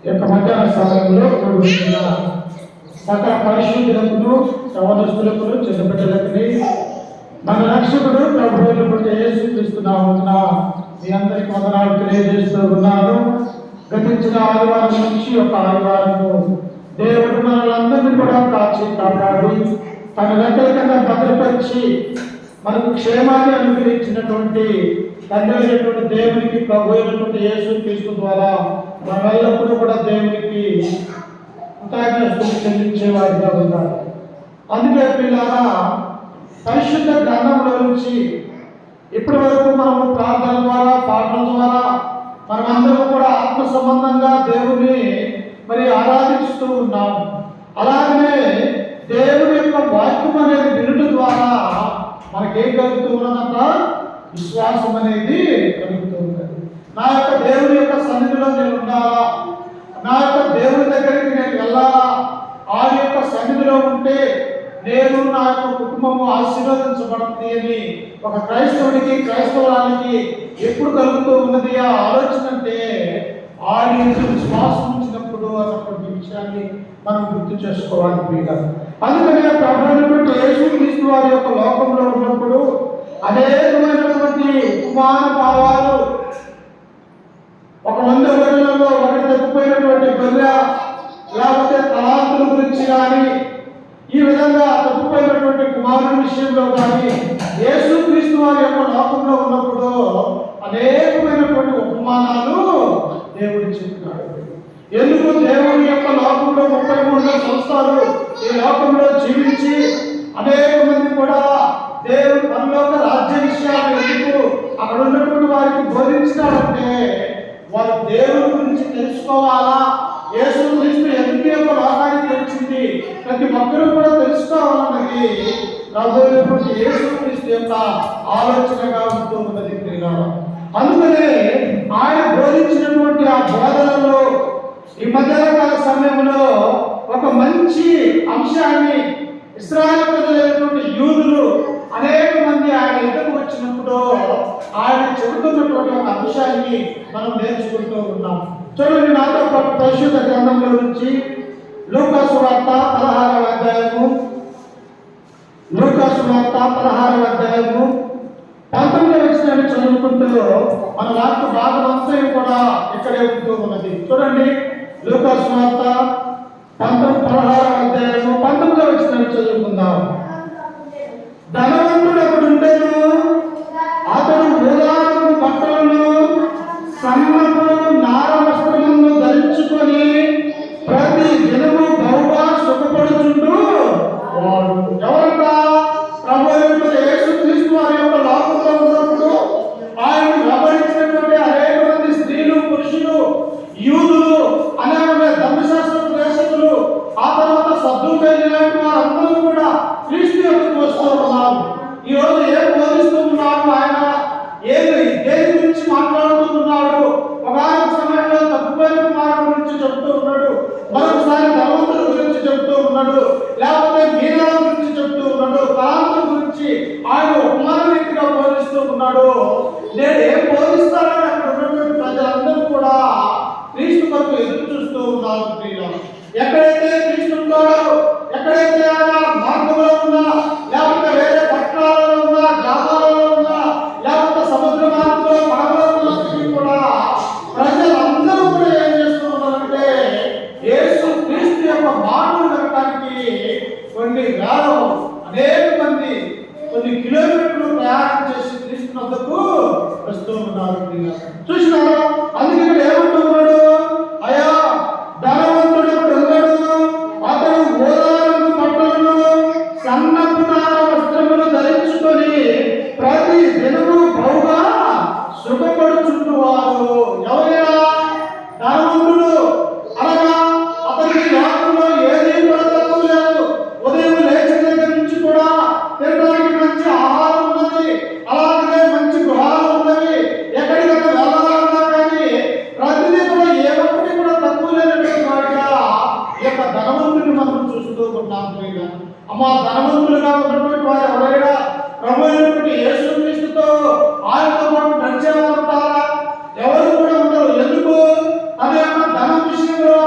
యొక్క మధ్యాహ్న సమయంలో కూడుకున్న సకల పరిశుద్ధులకు యవనస్తులకు చిన్నపిల్లలకి మన రక్షకుడు ప్రభువులు యేసుక్రీస్తునామమున మీ అందరికి వందనాలు తెలియజేస్తూ ఉన్నాను. గతించిన ఆదివారం నుంచి ఒక ఆదివారము దేవుడు మనలందరినీ కూడా కాచి కాపాడి తన రెక్కల కింద భద్రపరిచి మనకు క్షేమాన్ని అనుగ్రహించినటువంటి తండ్రి అయినటువంటి దేవునికి ప్రభు అయినటువంటి యేసుక్రీస్తు ద్వారా మన ఎల్లప్పుడూ కూడా దేవునికి కృతజ్ఞతలు చెల్లించేవాడిగా ఉన్నారు. అందుకే పిల్లరా పరిశుద్ధ గ్రంథంలో నుంచి ఇప్పటి వరకు మనము ప్రార్థన ద్వారా పాటల ద్వారా మనమందరం కూడా ఆత్మ సంబంధంగా దేవుని ఆరాధిస్తూ ఉన్నాము. అలాగనే దేవుని యొక్క వాక్యం అనేది వినుట ద్వారా మనకేం కలుగుతూ ఉన్నదంట? విశ్వాసం అనేది కలుగుతూ ఉన్నది. నా యొక్క దేవుని యొక్క సన్నిధిలో నేను ఉండాలా, నా యొక్క దేవుని దగ్గరికి నేను వెళ్ళాలా, ఆ యొక్క సన్నిధిలో ఉంటే నేను నా యొక్క కుటుంబము ఆశీర్వదించబడుతుంది అని ఒక క్రైస్తవుడికి క్రైస్తవానికి ఎప్పుడు కలుగుతూ ఉన్నది ఆ ఆలోచన అంటే ఆయన విశ్వాసం ఉంచినప్పుడు అన్నటువంటి విషయాన్ని మనం గుర్తు చేసుకోవాలి ప్రియులు. అందుకనే ప్రభువైనటువంటి యేసుక్రీస్తు వారి యొక్క లోకంలో ఉన్నప్పుడు అనేకమైనటువంటి ఉపమాన భావాలు, ఒక 100 గొర్రెలలో ఒకటి తప్పిపోయినటువంటి గొర్రె లేకపోతే తలాంతుల గురించి కానీ, ఈ విధంగా తప్పిపోయినటువంటి కుమారుని విషయంలో కానీ యేసుక్రీస్తు వారి యొక్క లోకంలో ఉన్నప్పుడు అనేకమైనటువంటి ఉపమానాలు దేవుడు చెప్తున్నాడు. ఎందుకు దేవుని యొక్క లోకంలో 33 సంవత్సరాలు ఈ లోకంలో జీవించి అనేక మంది కూడా దేవుడు పరలోక రాజ్య విషయాలు ఎందుకు అక్కడ ఉన్నటువంటి వారికి బోధించినాడంటే వారు దేవుని గురించి తెలుసుకోవాలా, యేసుక్రీస్తు ఎందుకు యొక్క లోకానికి వచ్చింది ప్రతి ఒక్కరూ కూడా తెలుసుకోవాలన్నది ప్రభువైనటువంటి యేసుక్రీస్తు యొక్క ఆలోచనగా ఉంటూ ఉన్నది. అందుకనే ఆయన బోధించినటువంటి ఆ బోధనలో ఈ మధ్యాహ్నకాల సమయంలో ఒక మంచి అంశాన్ని ఇశ్రాయేలు ప్రజలైనటువంటి యూదులు అనేక మంది ఆయన ఎదురుకు వచ్చినప్పుడు ఆయన చెబుతున్నటువంటి ఒక అంశాన్ని మనం నేర్చుకుంటూ ఉన్నాం. చూడండి, నాతో పాటు పరిశుద్ధ గ్రంథంలో నుంచి లూకాసు వార్త 16వ అధ్యాయము 19వ వచనాన్ని చదువుకుంటూ మన వాక్య భాగం అంతా కూడా ఇక్కడే ఉంటూ ఉన్నది. చూడండి, లూకాసు వార్త 16వ అధ్యాయము 19వ వచనాన్ని చదువుకుందాం. ధనవంతుడు ఒకడు ఉండేను, అతడు ఊదారపు బట్టలను సన్నపు నార వస్త్రములను ధరించుకొని ప్రతి దినము బహుగా సుఖపడుచుంటూ వాడు. ఎవరంట? ప్రభువైన యేసుక్రీస్తు వారి యొక్క లోకంలో ఉన్నప్పుడు ఆయన వెంబడించినటువంటి అనేక మంది స్త్రీలు, పురుషులు, యూదులు, అనేక ధర్మశాస్త్ర దేశకులు, ఆ తర్వాత సద్దుకైన వారందరూ కూడా క్రీస్తు యొక్కకు వస్తూ ఉన్నారు. ఈ రోజు ఏం బోధిస్తూ ఉన్నారు? ఆయన దేని గురించి మాట్లాడుతూ ఉన్నాడు? ఒకనొక సమయంలో తప్పిపోయిన కుమారుడు గురించి చెబుతూ ఉన్నాడు, మరొకసారి ధనవంతుల గురించి చెబుతూ ఉన్నాడు, లేకపోతే మీరాల గురించి చెబుతూ ఉన్నాడు, తలాంతుల గురించి ఆయన ఉపమాన రీతిగా బోధిస్తూ ఉన్నాడు. నేను ఏం బోధిస్తానని అక్కడ ఉన్నటువంటి ప్రజలందరూ కూడా క్రీస్తు కొరకు ఎదురు చూస్తూ ఉన్నారు. ఎక్కడైతే క్రీస్తు ఉంటాడో, ఎక్కడైతే ఆయన మార్గంలో ఉన్నా, లేకపోతే వేరే పట్టణాలలో ఉన్నా, గ్రామాలలో ఉన్నా, లేకపోతే సముద్ర మార్గంలో పడవలో ఉన్నప్పటికీ కూడా ప్రజలందరూ కూడా ఏం చేస్తూ ఉన్నారంటే యేసు క్రీస్తు యొక్క మాటలు వినడానికి కొన్ని అనేక మంది కొన్ని కిలోమీటర్లు ప్రయాణం చేసి క్రీస్తు వద్దకు వస్తూ ఉన్నారు. చూసినారా? అందుకే ఇక్కడ ఏమంటూ ఉన్నాడు? అయ్యా, ధనవంతుడు ఉన్నాడు, అతడు ఊదారపు బట్టలను సన్నపు నార వస్త్రములు ధరించుకొని ప్రతి దినము బహుగా సుఖపడుచుంటువారు. ఎవరైనా ధనవంతుడు అనగా అతనికి లోకంలో ఏదీ కూడా తక్కువ లేదు. ఉదయం లేచిన దగ్గర నుంచి కూడా తినడానికి మంచి ఆహారం ఉన్నది, అలాగే మంచి గృహాలు ఉన్నవి, ఎక్కడికైనా వెళ్ళాలన్నా కానీ ప్రతిదీ కూడా ఏ ఒక్కటి కూడా తక్కువ లేనటువంటి వాడిగా ఈ యొక్క ధనవంతుని మనం చూస్తూ ఉన్నాం. అమ్మ, ధనవంతులుగా ఉన్నటువంటి వారు ఎవరైనా ప్రభు అయినటువంటి యేసుక్రీస్తుతో ఆయనతో పాటు నడిచేవారు ఉంటారా? ఎవరు కూడా ఉండరు. ఎందుకు? తన యొక్క ధనం విషయంలో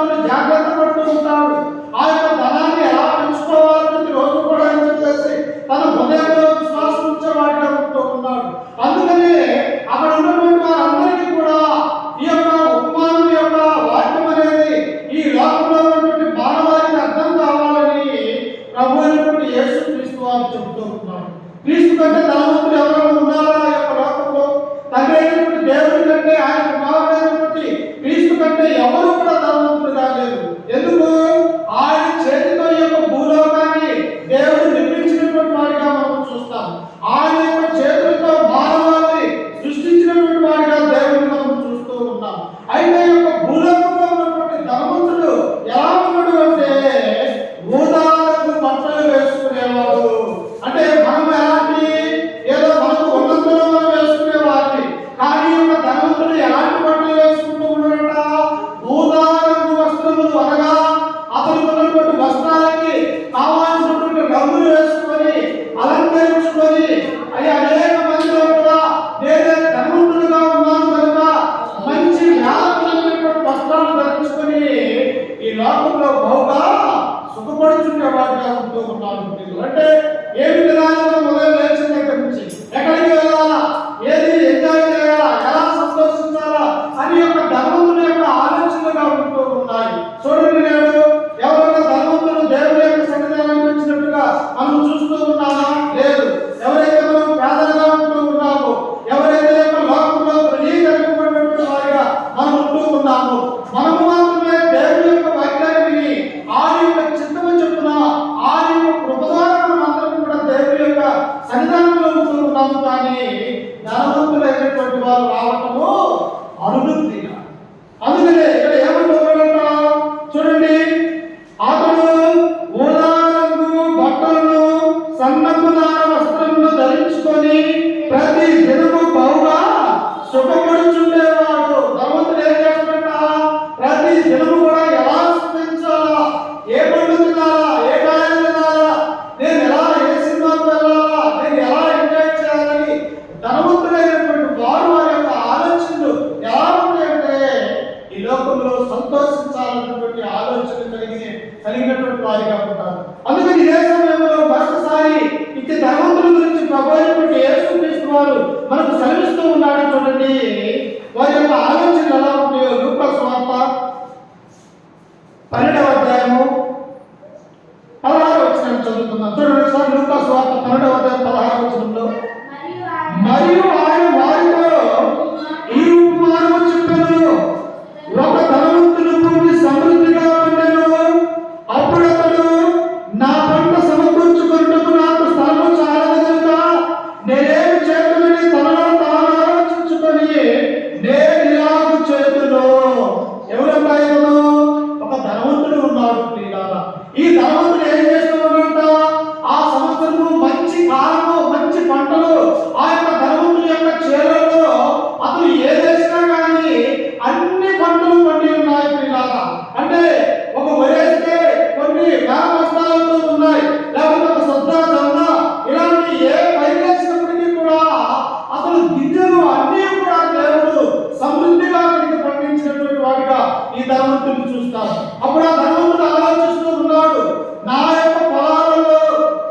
ఉన్నారు. అప్పుడు ఆ ధనవంతుడు ఆలోచిస్తూ ఉన్నాడు, నా యొక్క పొలాలలో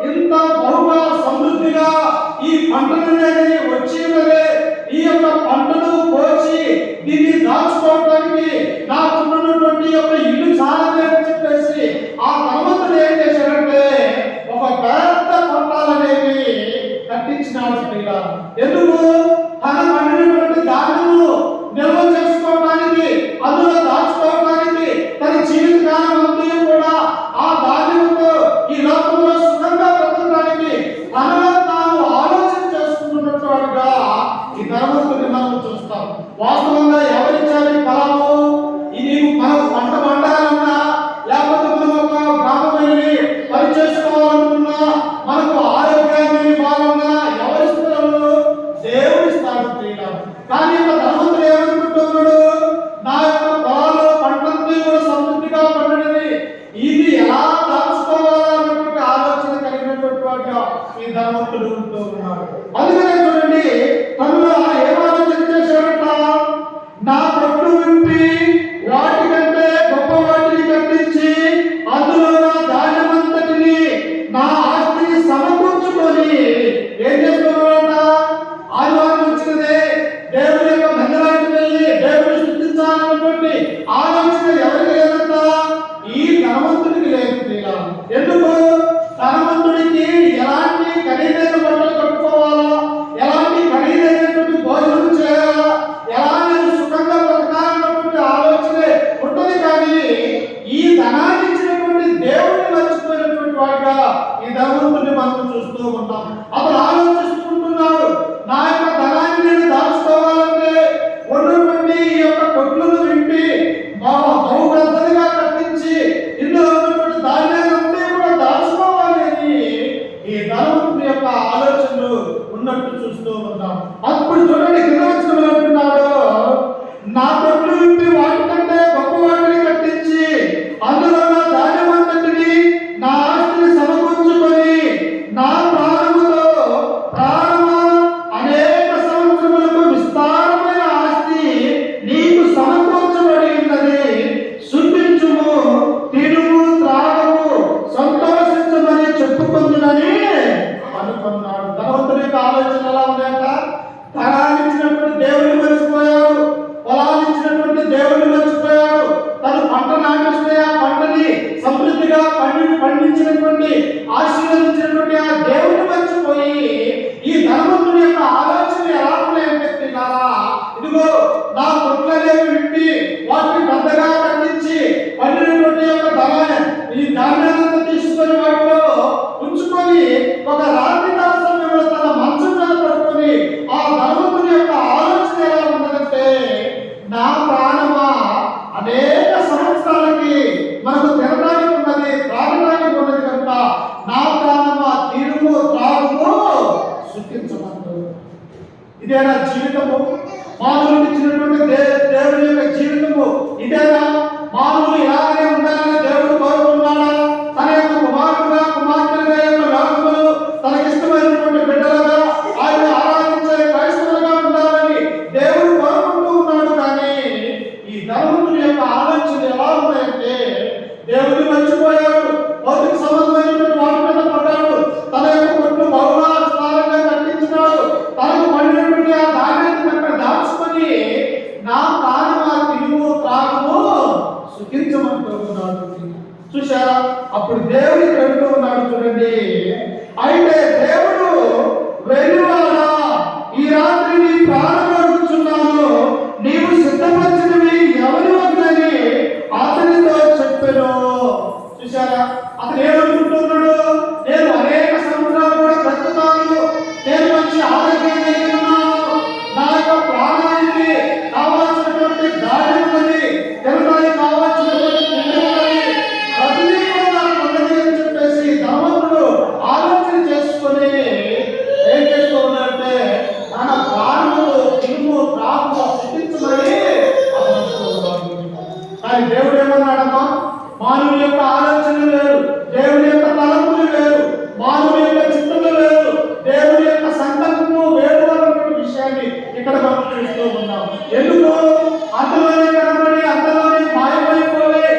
ఇంత బహుగా సమృద్ధిగా ఈ పంటలు అనేది వచ్చి ఉన్నదే, ఈ యొక్క పంటను కోసి దీన్ని దాచుకోవడానికి నాకున్నటువంటి యొక్క ఇల్లు చాలదని చెప్పేసి ఆ ధనవంతుడు ఏం చేశాడంటే ఒక పెద్ద కొట్టాలనేవి కట్టించినాడు. ఎందుకు? తన పండినటువంటి ధాన్యము నిల్వ చేసుకోవడానికి, అందులో దాచుకోవడానికి, తన జీవితకాలం అంతా కూడా ఆ ధాన్యంతో ఈ లోకంలో సుఖంగా బ్రతకడానికి తనలో తాను ఆలోచన చేసుకుంటున్నట్టుగా ఈ ధనవంతుడిని మనం చూస్తాం. వాస్తవంగా ఎవరిచ్చారు ఈ ఫలము? ఇది మనకు పంట పండాలన్నా, లేకపోతే మనం ఒక గ్రామం వెళ్ళి పని చేసుకోవాలనుకున్నా, మనకు ఆరోగ్యాన్ని బాగున్నా ఎవరిస్తారు? దేవుడిస్తాడు. కానీ ఒక ధనవంతుడు ఏమనుకుంటున్నాడు, నా యొక్క పొలాల్లో పంటంతా కూడా సమృద్ధిగా పండినది, ఇది ఎలా దాచుకోవాలన్నటువంటి ఆలోచన కలిగినటువంటి ఈ ధనవంతుడు ఉంటూ ఉన్నాడు. అందుకనే చూడండి, తనలో ఏం ఆలోచన చేశాడట, నా కొట్లు విప్పి వాటికంటే గొప్ప వాటిని కట్టించి అందులో నా ధాన్యమంతటిని, నా ఆస్తిని సమకూర్చుకొని ఏం చేస్తున్నాడట, ఆదివారం వచ్చినదే దేవుని యొక్క మందిరానికి వెళ్ళి దేవుని స్తుతించాలన్నటువంటి ఆలోచన ఎవరికి లేదంట? ఈ ధనవంతుడికి లేదు. ఎందుకు? ధనవంతుడికి ఎలాంటి ఖరీదైన బట్టలు కట్టుకోవాలా, ఎలాంటి ఖరీదైనటువంటి భోజనం చేయాలా, ఎలా నేను సుఖంగా బ్రతకాలన్నటువంటి ఆలోచనే ఉంటుంది. కానీ ఈ ధనాన్ని ఇచ్చినటువంటి దేవుడిని మర్చిపోయినటువంటి వాడిగా ఈ ధనవంతుడిని మనం చూస్తూ ఉంటాం. అతను ఆలోచిస్తుంటున్నాడు, నా యొక్క ధనాన్ని నేను దాచుకోవాలంటే ఉన్నటువంటి ఈ యొక్క కొట్లను వింపి బహుపెద్దదిగా కట్టించి ఇందులో ఉన్నటువంటి ధాన్యాన్ని కూడా దాచుకోవాలి అని ఈ ధనవంతుడి యొక్క ఆలోచనలు ఉన్నట్టు చూస్తూ ఉంటాం. అప్పుడు చూడండి, కింద వచనంలో అంటున్నాడు, నా కొట్లు విప్పి వాటికంటే గొప్ప వాటిని కట్టించి అందులో నా ధాన్యమంతటిని, నా ఆస్తిని సమకూర్చుకొని నా ప్రాణముతో ప్రాణమా అనేక సంవత్సరములకు విస్తారమైన ఆస్తి నీకు సమకూర్చబడి ఉన్నది, శుద్ధించుము, తినుము, త్రాగము, సంతోషించమని చెప్పుకుందునని అనుకున్నాడు. ధనవంతుని యొక్క ఆలోచన ఎలా ఉన్నాయంట? ధనాన్ని ఇచ్చినటువంటి దేవుని మర్చిపోయాడు, పొలాలు ఇచ్చినటువంటి దేవుని మర్చిపోయాడు, తను పంట నాటిస్తే ఆ పంటని సమృద్ధిగా పండించినటువంటి ఆశీర్వదించినటువంటి ఆ దేవుని మర్చిపోయి ఈ ధనవంతుని యొక్క ఆలోచన ఎలా ఉన్నాయంటే, ఇదిగో నా కొట్లనేవి విప్పి వాటిని పెద్దగా కట్టించి పండినటువంటి యొక్క ఈ ధాన్యాన్ని తీసుకొని వాటిలో ఉంచుకొని ఒక రాత్రి కాల సమయంలో తన మంచం మీద పడుకొని ఆ ధనవంతుని యొక్క ఆలోచన ఎలా ఉన్నదంటే, నా ప్రాణమా అనేక సంవత్సరాలకి మనకు తినడానికి ఉన్నది, త్రాగడానికి ఉన్నది కనుక నా ప్రాణమా తిరుగు త్రాగుము సుఖించమంటారు. ఇదేనా జీవితము? మానవునికి ఇచ్చినటువంటి దేవుని యొక్క జీవితము ఇదేనా? మానవులు ఇలాగనే ఉండాలని దేవుడు కోరుకున్నాడా? తన యొక్క కుమారుడుగా కుమార్తెలుగా యొక్క లోకములు తనకిష్టమైనటువంటి బిడ్డలుగా ఆయన ఆరాధించే క్రైస్తవులుగా ఉండాలని దేవుడు కోరుకుంటూ ఉన్నాడు. కానీ ఈ ధనవంతుని యొక్క ఆలోచన ఎలా ఉన్నాయంటే, దేవుడిని మర్చిపోయాడు, భౌతిక సంబంధమైనటువంటి వాటి మీద పడ్డాడు, తన యొక్క కొట్లు బహుగా విస్తారంగా కట్టించినాడు, తనకు పండినటువంటి ఆ ధాన్యాన్ని అక్కడ దాచుకొని నా ప్రాణమా తినుము, త్రాగము, సుఖించమంటున్నాడు. చూశారా? అప్పుడు దేవుడు అంటూ ఉన్నాడు, చూడండి, అయితే దేవుడు వెలువాడా, ఈ రాత్రి నీ ప్రాణం అడుగుతున్నాను, నీవు సిద్ధపరిచినవి ఎవరి వద్దని అతనితో చెప్పాను. చూశారా? అతను ఏమనుకుంటున్నాడు? నేను అనేక సంవత్సరాలు కూడా బ్రతుకుతాను, నేను మంచి ఆరోగ్యం కలిగి ఉన్నాను, నా యొక్క ప్రాణానికి కావాల్సినటువంటి గాలి ఉన్నది, తినడానికి కావాల్సినటువంటి తిండి ఉన్నది, ప్రతిదీ కూడా నాకు ఉన్నది అని చెప్పేసి ధనవంతుడు ఆలోచన చేసుకొని ఏం చేస్తూ ఉన్నాడంటే, తన ప్రాణములు తినుము, త్రాగు, స్థితించమని కానీ దేవుడు ఏమన్నాడమ్మా? మానవుని యొక్క ఆలోచన వేరు, దేవుని యొక్క తలంపులు వేరు, మానవుని యొక్క చిత్తము వేరు, దేవుని యొక్క సంకల్పము వేరు అన్నటువంటి విషయాన్ని ఇక్కడ మనం చూస్తూ ఉన్నాం. ఎందుకు? అందులోనే కనబడి అందులోనే మాయమైపోయి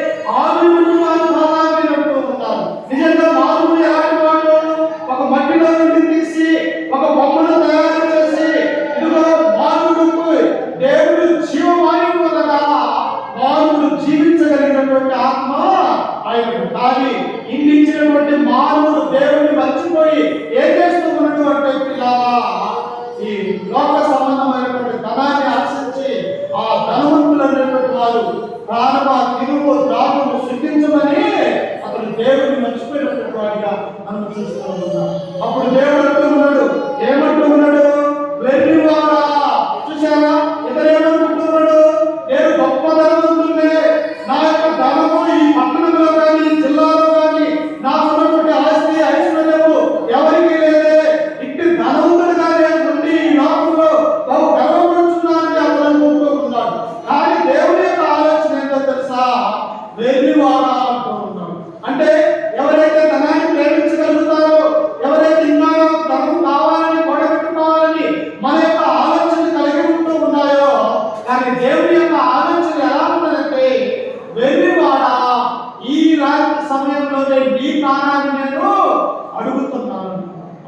ఆయన. కానీ ఇన్ని ఇచ్చినటువంటి మానవుడు దేవుడిని మర్చిపోయి ఏం చేస్తూ ఉన్నాడు అంటే పిల్లలా ఈ లోక సంబంధమైనటువంటి ధనాన్ని ఆశించి ఆ ధనవంతులు అనేటువంటి వారు ప్రాణమా తిరుగు త్రాగును శుద్ధించమని అతను దేవుడిని మర్చిపోయినటువంటి వాడిగా మనం చూస్తూ ఉన్నాం. అప్పుడు దేవుడు అంటూ ఉన్నాడు, ఏమంటూ ఉన్నాడు? వెర్రివాడా, చూసారా ఇతను ఏమనుకుంటున్నాడు? నేను గొప్ప ధనవంతులే, నా యొక్క ధనము ఈ పట్టణంలో కానీ జిల్లాలో కానీ నాకు ఉన్నటువంటి ఆస్తి ఐశ్వర్యము ఎవరికి లేదే, ఇట్టి ధనవంతుడుగా నేను ఉండి ఈ లోకంలో బహు గర్వపడుతున్నానని అతను అనుకుంటూ ఉన్నాడు. కానీ దేవుని యొక్క ఆలోచన ఏంటో తెలుసా? వెర్రివాడా అంటూ ఉన్నాడు. అంటే ఎవరైతే ధనాన్ని ప్రేమించగలుగుతారో, ఎవరైతే ఇంకా ధనం కావాలని కూడబెట్టుకోవాలని మన యొక్క ఆలోచన కలిగి ఉంటూ ఉన్నాయో, కానీ దేవుని యొక్క ఆలోచన ఎలా ఉన్నదంటే వెర్రివాడా, ఈ రాత్రి సమయంలోనే నీ ప్రాణాన్ని నేను అడుగుతున్నాను.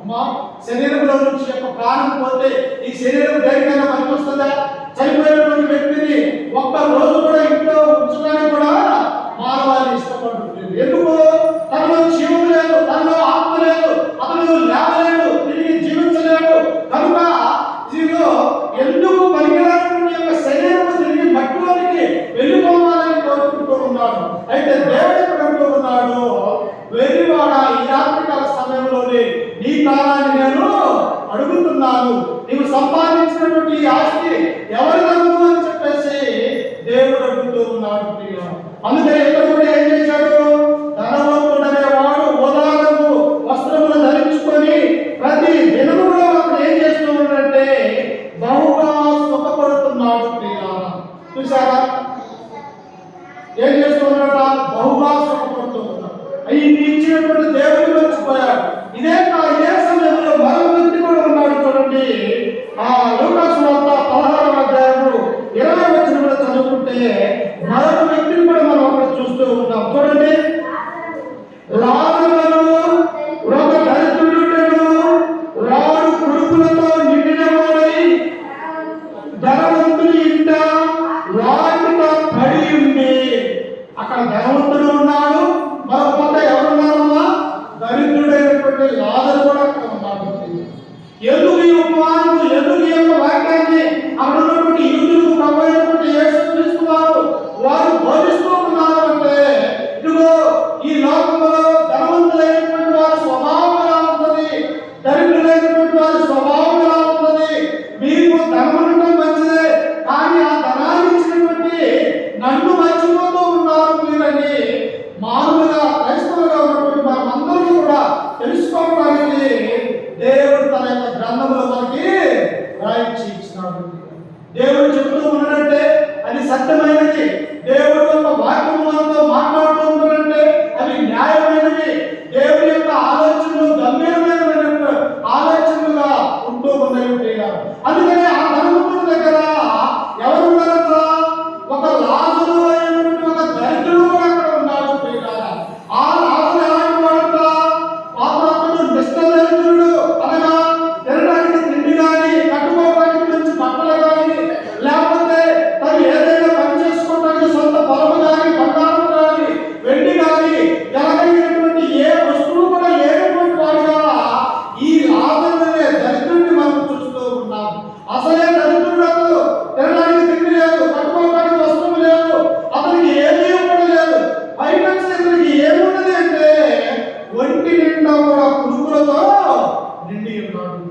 అమ్మా, శరీరంలో నుంచి యొక్క ప్రాణం పోతే ఈ శరీరం దేనికైనా పనికి వస్తుందా? చనిపోయినటువంటి వ్యక్తిని ఒక్క రోజు కూడా ఇంట్లో ఉంచడానికి కూడా మానవాళి ఇష్టపడుతుంది. ఎందుకు? తనలో జీవం లేదు, తనలో ఆత్మ లేదు, అతను లేవలేడు, తిరిగి జీవించలేడు. కనుక దీనిలో ఎందుకు పనికిరాని యొక్క శరీరం తిరిగి మట్టిలోనికి వెళ్ళిపోవాలని కోరుకుంటూ ఉన్నాడు. అయితే దేవుడు ఎక్కడంటూ ఉన్నాడు? వెర్రివాడ, ఈ రాత్రికాల సమయంలోనే నీ ప్రాణాన్ని నేను అడుగుతున్నాను. నీవు సంపాదించినటువంటి ఈ ఆస్తి ఎవరిదను అని చెప్పేసి దేవుడు అడుగుతూ ఉన్నాడు. అందుకే ఇక్కడ కూడా ఏం చేశాడు? ధనవంతుడనే వాడు ఉదాహరణకు వస్త్రములు ధరించుకొని ప్రతి దినము కూడా అతను ఏం చేస్తూ ఉన్నాడంటే బహుగా సుఖపడుతున్నాడు. చూసారా ఏం చేస్తూ ఉన్నాడు? బహుగా సుఖపడుతూ ఉన్నాడు. ఇన్ని ఇచ్చినటువంటి దేవుడిని మర్చిపోయాడు. ఇదే సమయంలో మరొక వ్యక్తి కూడా ఉన్నాడు. చూడండి, ఆ లూకాసు సువార్త 16వ అధ్యాయము 20వ వచనంలో చదువుకుంటే మరొక వ్యక్తిని కూడా మనం అక్కడ చూస్తూ ఉన్నాం. చూడండి, లాజరు ఒక దరిద్రుడు, వాడు కొడుకులతో నిండినవాడై ధనవంతుని ఇంట వాటితో పడి ఉంది. అక్కడ ధనవంతుడు ఉన్నాడు, మరొక పక్క ఎవరున్నారమ్మా? దరిద్రుడైనటువంటి లాజరు కూడా అక్కడ ఉన్నాడు. ఎందుకు ఈ ఉపమానము, ఎందుకు ఈ యొక్క వాక్యాన్ని అక్కడ ఉన్నటువంటి యూదులకు ప్రభువైనటువంటి యేసుక్రీస్తు వారు బోధిస్తూ ఉన్నారు అంటే, ఇదిగో ఈ లోకంలో ధనవంతులైనటువంటి వారి స్వభావం ఎలా ఉంటుంది, దరిద్రులైనటువంటి వారి స్వభావం ఎలా ఉంటుంది. మీకు ధనం ఉండటం మంచిదే, కానీ ఆ ధనాన్ని ఇచ్చినటువంటి నన్ను మర్చిపోతూ ఉన్నారు మీరని మామూలుగా క్రైస్తవులుగా ఉన్నటువంటి మనమందరూ కూడా తెలుసుకోవడానికి దేవుడు తన యొక్క గ్రంథంలో మనకి రాయించి ఇచ్చినాడు. దేవుడు చెబుతూ ఉన్నాడంటే అది సత్యమైనది. దేవుడు యొక్క వాక్యం మనతో మాట్లాడుతూ ఉన్నాడంటే అవి న్యాయమైనవి. దేవుడి యొక్క ఆలోచనలు గంభీరమైన ఆలోచనలుగా ఉంటూ ఉన్నాయి. అందుకని ఆ ధనవంతుడి దగ్గర ఎవరున్నారంట? ఒక లాజరు అయినటువంటి ఒక దరిద్రుడు కూడా అక్కడ ఉన్నాడు. ఆ లాజరు ఎలాంటి వాడంట? పాత్రకుడు నిష్ఠదరిద్రుడు, అనగా తినడానికి తిండి కానీ, కట్టుకోవడానికి మంచి బట్టలు కానీ, లేకపోతే తను ఏదైనా పని చేసుకోవడానికి సొంత పొలము కానీ, బంగారం కానీ, వెండి కానీ, ఎలాగైనటువంటి ఏ వస్తువు కూడా లేనటువంటి వాడిగా ఈ లాజరు అనే దరిద్రుడిని మనం చూస్తూ ఉన్నాం. అసలే దరిద్రుడు, తినడానికి తిండి లేదు, కట్టుకోవడానికి వస్తువు లేదు, అతనికి ఏమీ కూడా లేదు. పైపెచ్చి అతనికి ఏమున్నది అంటే ఒంటి నిండా కూడా పురుగులతో నిండి ఉన్నాడు.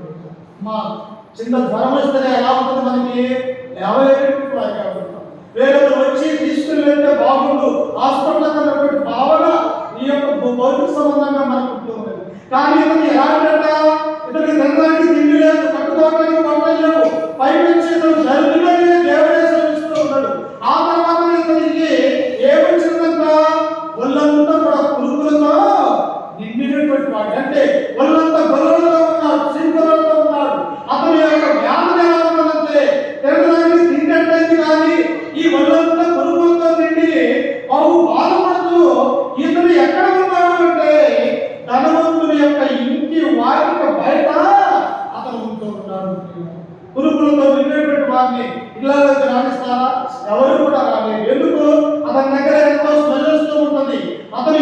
మా చిన్న జ్వరం వస్తేనే ఎలా ఉంటుంది మనకి? వేరే వచ్చి తీసుకుని వెళ్తే బాగుండు హాస్పిటల్ అన్నటువంటి భావన ఈ యొక్క భౌతిక సంబంధంగా మనకు ఉంటుంది. కానీ ఇతను ఎలాంట? ఇతనికి తినడానికి తిండి లేదు, కట్టుకోవడానికి బట్టలు లేవు, పైపెచ్చి ఇతను దరిద్రుడనే దేవుడే శ్రమిస్తూ ఉన్నాడు. ఆ తర్వాత ఇతనికి ఏమొచ్చిందంట? ఒళ్ళంతా కూడా పురుగులతో నిండినటువంటి వాడు. అంటే ఒళ్ళంతా గొల్లలతో ఉన్నాడు, సింపులతో ఉన్నాడు. అతని యొక్క వ్యాధి ఎలా ఉన్నదంటే తినడానికి తిండి కానీ ఈ ఒళ్ళంతా పురుగులతో నిండి బహు బాధపడుతూ ఇతను ఎక్కడ ఉన్నాడు అంటే ధనవంతుని యొక్క ఇంటి వాటికి బయట అతను ఉంటూ ఉన్నాడు. పురుగులతో నిండినటువంటి వారిని ఇళ్ళలోకి రాణిస్తారా? ఎవరు కూడా రాలేదు. ఎందుకు? అతని దగ్గర ఎంతో స్మెల్ వస్తూ ఉంటుంది. అతను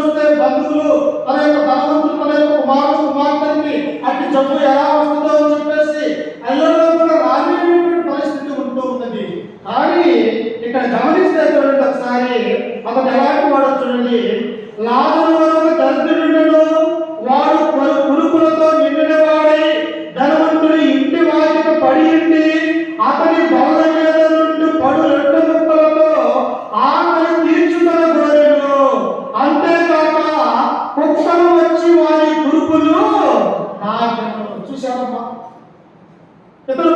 వస్తే బంధువులు తన యొక్క ధనవంతులు తన యొక్క కుమారుడు కుమార్తెకి అట్టి జబ్బు ఎలా వస్తుందో అని చెప్పేసి అల్లలో కూడా రాలేనటువంటి పరిస్థితి ఉంటూ ఉన్నది. కానీ ఇక్కడ గమనిస్తే చూడండి ఒకసారి అతను ఎలాంటి వాడు చూడండి. లాజరు వరకు దరిద్రుడను వాడు పురుగులతో నిండిన వాడై ధనవంతుడి ఇంటి వాకిట పడి ఉండి అతని బల్ల మీద నుండి పడు రెండు ముక్కలతో ఆకలి తీర్చుకొని కోరెను. అంతేకాక కుక్కలు వచ్చి వారి కురుపులు నాకెను. చూశారమ్మా, ఇతను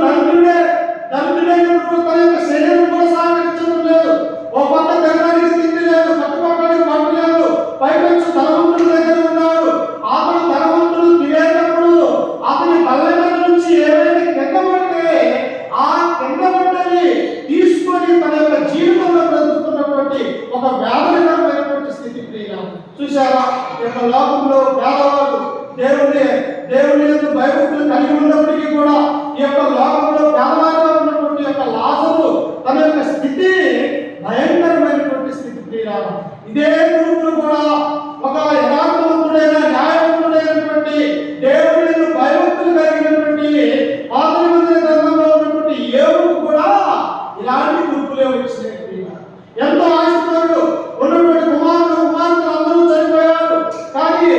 దరిద్రుడైనప్పుడు తన యొక్క శరీరం కూడా సహకరించడం లేదు. ఓ పక్క తినడానికి తిండి లేదు, కట్టుకోవడానికి బట్ట లేదు, పైపెచ్చు ధనవంతుడి దగ్గర ఉన్నాడు. అతను ధనవంతుడు తినేటప్పుడు అతని బల్ల మీద నుంచి ఏవైతే కింద పడితే ఆ కింద పడ్డని తీసుకొని తన యొక్క జీవితంలో బ్రతుకుతున్నటువంటి ఒక వేదనకరమైనటువంటి స్థితి ప్రియ. చూశారా, ఈ యొక్క లోకంలో పేదవాళ్ళు దేవుని యొక్క భయభక్తులు కలిగి ఉన్నప్పటికీ కూడా ఈ యొక్క లోకంలో పేదవారిగా ఉన్నటువంటి యొక్క లాజరు తన యొక్క స్థితి భయంకరమైనటువంటి స్థితి ప్రియ. ఇదే గురువులు కూడా ఒక యథార్థవంతుడైన న్యాయవంతుడైనటువంటి దేవుని యొక్క భయభక్తులు కలిగినటువంటి ఆది మందిర గ్రంథంలో ఉన్నటువంటి యోబుకు కూడా ఇలాంటి గురువులే వచ్చినాయి ప్రియ. ఎంతో ఆశపడు ఉన్నటువంటి కుమారుడు కుమార్తెలు అందరూ చనిపోయారు. కానీ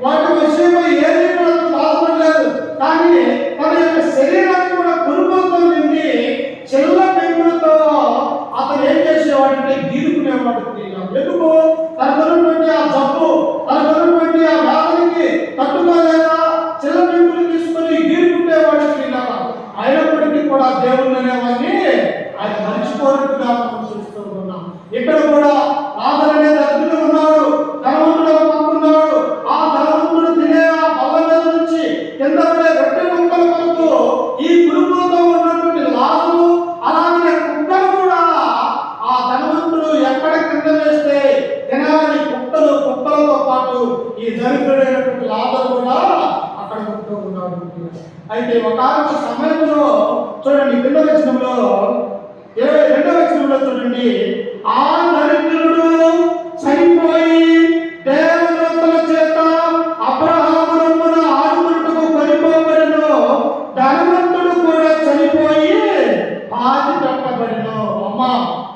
వాటి విషయంలో ఏది కూడా బాధపడలేదు. కానీ తన యొక్క శరీరాన్ని కూడా కురుపులతో నిండి చెల్ల పెంగులతో అతను ఏం చేసేవాడంటే గీరుకునేవాడు. ఎందుకు? తనకున్నటువంటి ఆ జబ్బు, తనకున్నటువంటి ఆ వ్యాధికి తట్టుకోలేక చెల్ల పెంగులు తీసుకొని గీరుకునేవాడు. అయినప్పటికీ కూడా దేవుని అనేవాడిని ఆయన మర్చిపోయినట్టుగా మనం చూస్తూ ఉన్నాం. ఇక్కడ కూడా లాజరు దరిద్రుడు ఉన్నాడు, ధనవంతుడు పట్టుకున్నాడు. ఆ ధనవంతుడు తినే ఆ బల్ల మీద నుంచి కింద పడే రొట్టె ముక్కల కొరకు ఈ కుటుంబంతో ఉన్నటువంటి లాజరు అలాగే కుక్కలు కూడా ఆ ధనవంతుడు ఎక్కడ కింద వేస్తే తినాలి కుక్కలతో పాటు ఈ దరిద్రుడైనటువంటి లాజరు కూడా అక్కడ ఉంటూ ఉన్నాడు. అయితే ఒక సమయంలో చూడండి, 2వ వచనంలో 22వ వచనంలో చూడండి, ఆ దరిద్రుడు చనిపోయి దేవదూతల చేత అబ్రహాము రొమ్మున ఆడుకుంటూ కొనిపోబడెను. ధనవంతుడు కూడా చనిపోయి పాతి పెట్టబడెను. అమ్మా,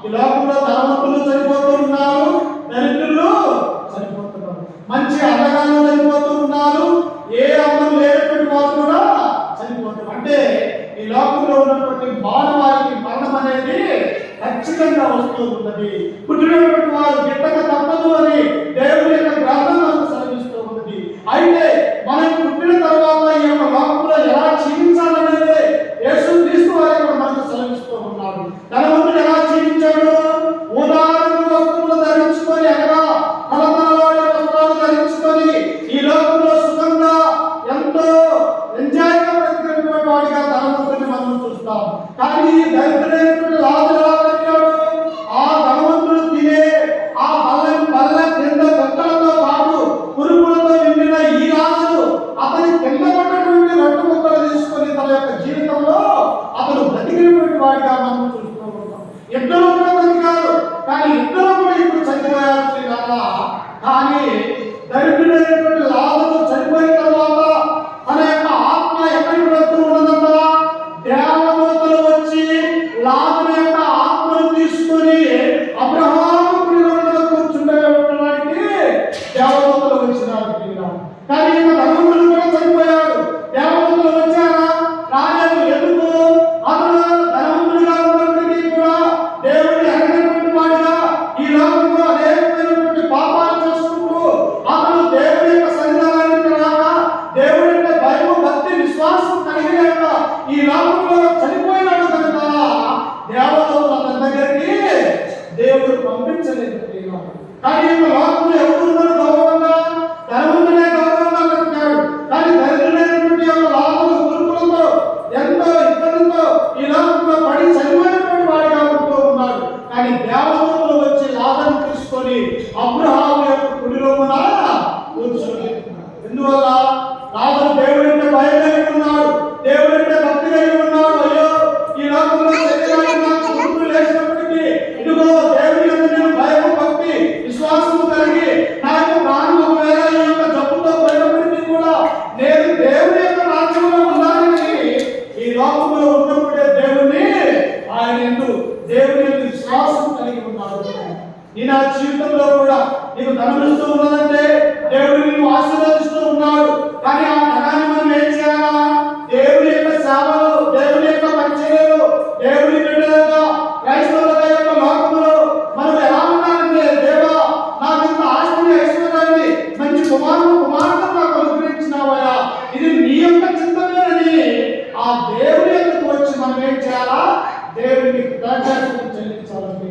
ఈ లోకంలో ధనవంతులు చనిపోతూ ఉన్నారు, దరిద్రులు చనిపోతున్నారు, మంచి అందగాళ్ళు చనిపోతూ ఉన్నారు, ఏ అందరూ లేనటువంటి వారు కూడా చనిపోతున్నారు. అంటే ఈ లోకంలో ఉన్నటువంటి మానవాళికి మరణం అనేది ఖచ్చితంగా వస్తూ ఉన్నది. పుట్టినటువంటి వారు గిట్టక తప్పదు అని దేవుని యొక్క గ్రంథం మనకు సెలవిస్తూ ఉన్నది. అయితే మనం పుట్టిన తర్వాత ఈ యొక్క లోకంలో ఎలా జీవించాలనేది యేసుక్రీస్తు వారు కూడా మనకు సెలవిస్తూ ఉన్నాడు. ధనవంతుడు ఎలా జీవించాడు? ఉదాహరణ వస్త్రములు ధరించుకొని అనగా తలతలవాడి వస్త్రాలు ధరించుకొని ఈ లోకంలో సుఖంగా ఎంతో ఎంజాయ్గా బ్రతికినటువంటి వాడిగా ధనవంతుడిని మనం చూస్తాం. కానీ దరిద్రుడైనటువంటి లాజరు ఆ ధనవంతుడు తినే ఆ బల్ల కింద బట్టలతో పాటు పురుగులతో నిండిన ఈ లాజరు అతని కింద పడినటువంటి రొట్టె ముక్కలు తీసుకొని తన యొక్క జీవితంలో అతను బ్రతికినటువంటి వాడిగా మనం చూస్తూ ఉంటాం. ఇద్దరు కూడా బ్రతికారు, కానీ ఇద్దరు కూడా ఇప్పుడు చనిపోయారు. కానీ దరిద్రుడైనటువంటి లాజరు చనిపోయిన తర్వాత తన యొక్క ఆత్మ ఎక్కడికి వెళ్తూ ఉన్నదంట? దేవదూతలు వచ్చి లాజరు యొక్క ఆత్మను తీసుకొని అబ్రహాము కుడిలో కూర్చుండడానికి దేవదూతలు వచ్చినారు. కానీ ధనవంతుడు కూడా చనిపోయాడు. దేవదూతలు వచ్చారా? రాలేదు. ఎందుకు? అతను ధనవంతుడిగా ఉన్నప్పటికీ కూడా దేవుడిని అడిగినటువంటి వాడిగా ఈ లోకంలో అనేకమైనటువంటి పాపాలు చేసుకుంటూ అతను దేవుడి యొక్క సన్నిధానానికి రాక దేవుడి యొక్క భయము భక్తి విశ్వాసం కలిగినాక ఈ లోకంలో చనిపోయినాడు కనుక దేవదూతలు అతని దగ్గరికి దేవుడు పంపించలేదు. కానీ ఈ లోకంలో ఎవరు గౌరవంగా ధనవంతుడే గౌరవంగా బ్రతికాడు. కానీ దరిద్రుడైనటువంటి యొక్క లాజరు కురుపులతో ఎంతో ఇబ్బందితో ఈ లోకంలో పడి చనిపోయినటువంటి వాడిగా ఉంటూ ఉన్నాడు. కానీ దేవదూతలు వచ్చి లాజరును తీసుకొని అబ్రహాము యొక్క కుడిలోన కూర్చోబెట్టినారు. ఎందువల్ల? లాజరు దేవుడి అంటే భయం కలిగి ఉన్నాడు, దేవుడి అంటే భక్తి కలిగి ఉన్నాడు. అయ్యో, ఈ లోకంలో శరీరానికి నాకు కురుపులు లేచినప్పటికీ ఇదిగో దేవుడి యొక్క నేను భయము భక్తి విశ్వాసము కలిగి నా యొక్క విశ్వాసం కలిగి ఉన్నాడు. నీ నా జీవితంలో కూడా నీకు ధనం ఇస్తూ ఉన్నదంటే దేవుడు నిన్ను ఆశీర్వదిస్తూ ఉన్నాడు. కానీ ఆ ధనాన్ని మనం ఏం చేయాలా? దేవుని యొక్క సేవలు, దేవుని యొక్క పరిచర్యలు, దేవుని బిడ్డలుగా క్రైస్తవుల యొక్క లోకంలో మనం ఎలా ఉన్నామంటే, దేవా నాకు ఇంత ఆస్తిని, ఐశ్వర్యాన్ని, మంచి కుమార్తెను నాకు అనుగ్రహించినావయ్యా, ఇది నీ యొక్క చిత్తమేనని ఆ దేవుని యొక్కకు వచ్చి మనం ఏం చేయాలా? దేవునికి కృతజ్ఞతలు చెల్లించాలని.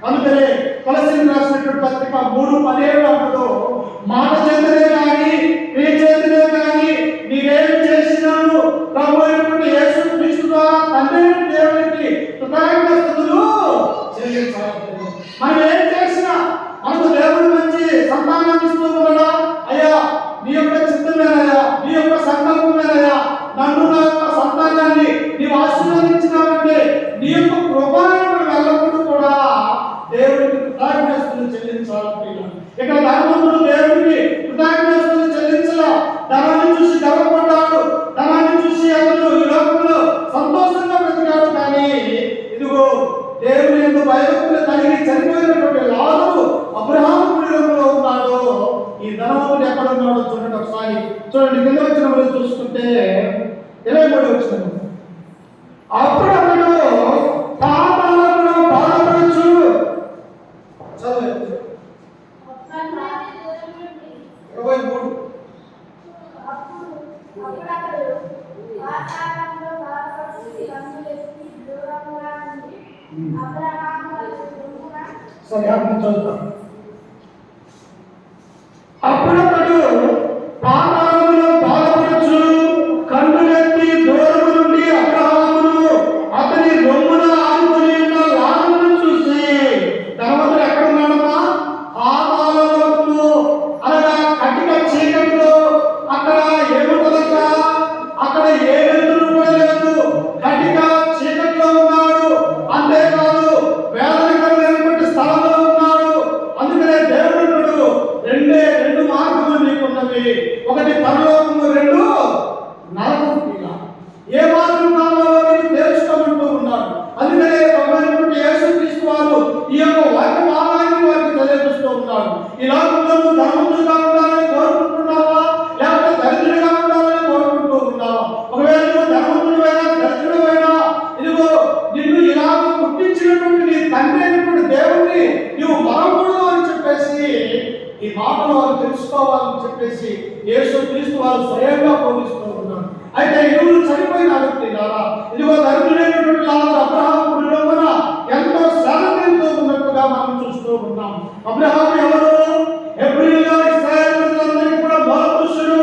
అందుకనే కొలస్సీయులకు రాసినటువంటి పత్రిక 3:17 మాట చేతనే కానీ క్రియ చేతనే కానీ నీవేం చేసినాను ప్రభు అయినటువంటి యేసు క్రీస్తు ద్వారా తండ్రి దేవునికి కృతజ్ఞతలు చెల్లించాలి. మనం ఏం చేసినా మనకు దేవుడు మంచి సంతానాన్ని ఇస్తూ ఉన్నాడా? అయ్యా నీ యొక్క చిత్తమేనయ్యా, నీ యొక్క సంకల్పమేనయ్యా, నన్ను నా యొక్క సంతానాన్ని నీవు ఆశీర్వదించినావంటే నీ యొక్క కృపను వెళ్ళకుండా కూడా దేవుడికి కృతజ్ఞతలు చెల్లించాలి. ఇక్కడ ధనవంతుడు దేవుడికి కృతజ్ఞతలు చెల్లించలా. ధనాన్ని చూసి గర్వపడ్డాడు, ధనాన్ని చూసి అతను ఈ లోకంలో సంతోషంగా బ్రతికాడు. కానీ ఇదిగో దేవుని యొక్క భయభక్తులు కలిగి చనిపోయినటువంటి లాజరు అబ్రహాము కుటుంబంలో ఉన్నాడు. ఈ ధనవంతుడు ఎక్కడ ఉన్నాడో చూడండి ఒకసారి. చూడండి కింద వచ్చిన చూసుకుంటే 23 వచ్చిన అప్పుడు అతడు పాతాళములో బాధపడుచు చదవండి 23 సరే చదువుతాం. అప్పుడప్పుడు పాతాళములో బాధపడుచు కన్నులెత్తి దూరము నుండి అబ్రహామును అతని రొమ్మున ఆనుకొని ఉన్న లాజరును చూసి, ధనవంతుడు ఎక్కడ ఉన్నాడమ్మా? పాతాళంలో, అనగా కటిక చీకటిలో. అక్కడ ఏముంటదక్క? అక్కడ ఏ వెలుతురు కూడా లేదు, కటిక చీకటిలో ఉన్నాడు. అంతేకాదు వేదనకరమైనటువంటి స్థలంలో ఉన్నాడు. అందుకనే దేవుడు రెండు మార్గములు నీకున్నవి, ఒకటి పరలోకము, 2 నరకము. ఏ మార్గం కావాలో నీకు తెలుసుకోమంటూ ఉన్నాడు. అందుకనే ప్రభువైనటువంటి యేసుక్రీస్తు వారు ఈ యొక్క వాక్య భాగాన్ని వారికి తెలియజేస్తూ ఉన్నాడు. ఈ లోకంలో నువ్వు ధనవంతుడిగా ఉండాలని కోరుకుంటున్నావా, లేకపోతే దరిద్రుడిగా ఉండాలని కోరుకుంటూ ఉన్నావా? ఒకవేళ నువ్వు ధనవంతుడివైనా దరిద్రుడివైనా, ఇదిగో నిన్ను ఇలాగ పుట్టించినటువంటి నీ తండ్రి అయినటువంటి దేవుణ్ణి నువ్వు మరవకూడదు అని చెప్పేసి ఈ మాటలు వారు తెలుసుకోవాలని చెప్పేసి యేసుక్రీస్తు వారు స్వయంగా బోధిస్తూ ఉన్నారు. అయితే ఇరువురు చనిపోయిన వ్యక్తిలారా, ఇదిగో దరిద్రుడైనటువంటి లాజరు అబ్రహాము కుటుంబమున ఎంతో శ్రమ తీరుతూ ఉన్నట్టుగా మనం చూస్తూ ఉన్నాం. అబ్రహాము ఎవరు? హెబ్రీయులు, ఇశ్రాయేలీయులందరికీ కూడా మూల పురుషుడు